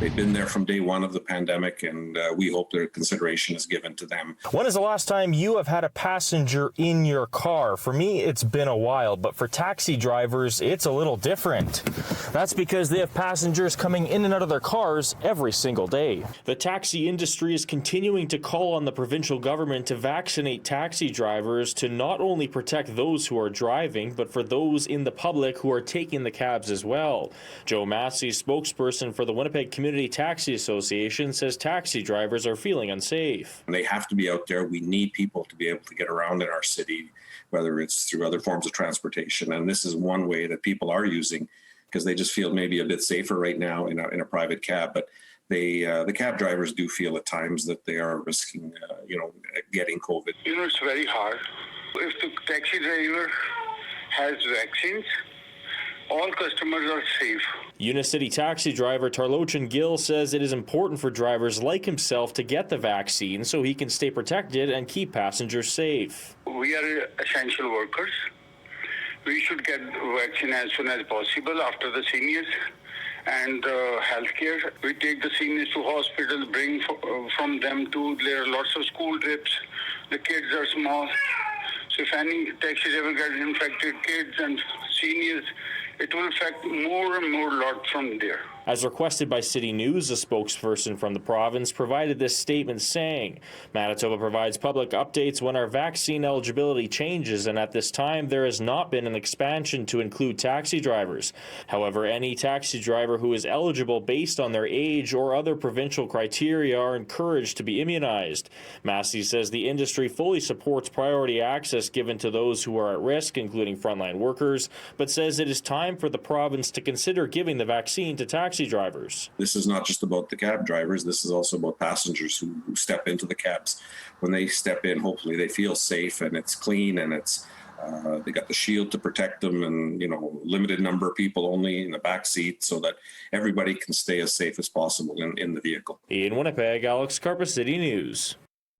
They've been there from day one of the pandemic, and we hope their consideration is given to them. When is the last time you have had a passenger in your car? For me, it's been a while, but for taxi drivers, it's a little different. That's because they have passengers coming in and out of their cars every single day. The taxi industry is continuing to call on the provincial government to vaccinate taxi drivers to not only protect those who are driving, but for those in the public who are taking the cabs as well. Joe Massey, spokesperson for the Winnipeg Community Taxi Association, says taxi drivers are feeling unsafe. They have to be out there. We need people to be able to get around in our city, whether it's through other forms of transportation. And this is one way that people are using because they just feel maybe a bit safer right now in a private cab. But the cab drivers do feel at times that they are risking, getting COVID. It's very hard. If the taxi driver has vaccines, all customers are safe. Unicity taxi driver Tarlochan Gill says it is important for drivers like himself to get the vaccine so he can stay protected and keep passengers safe. We are essential workers. We should get vaccine as soon as possible after the seniors and healthcare. We take the seniors to hospital, bring from them to, there are lots of school trips. The kids are small. So if any taxi driver gets infected, kids and seniors, it will affect more and more lot from there. As requested by City News, a spokesperson from the province provided this statement saying, Manitoba provides public updates when our vaccine eligibility changes, and at this time there has not been an expansion to include taxi drivers. However, any taxi driver who is eligible based on their age or other provincial criteria are encouraged to be immunized. Massey says the industry fully supports priority access given to those who are at risk, including frontline workers, but says it is time for the province to consider giving the vaccine to taxi drivers. This is not just about the cab drivers. This is also about passengers who step into the cabs. When they step in, hopefully they feel safe and it's clean and it's they got the shield to protect them and, limited number of people only in the back seat so that everybody can stay as safe as possible in the vehicle. In Winnipeg, Alex Carpa, City News.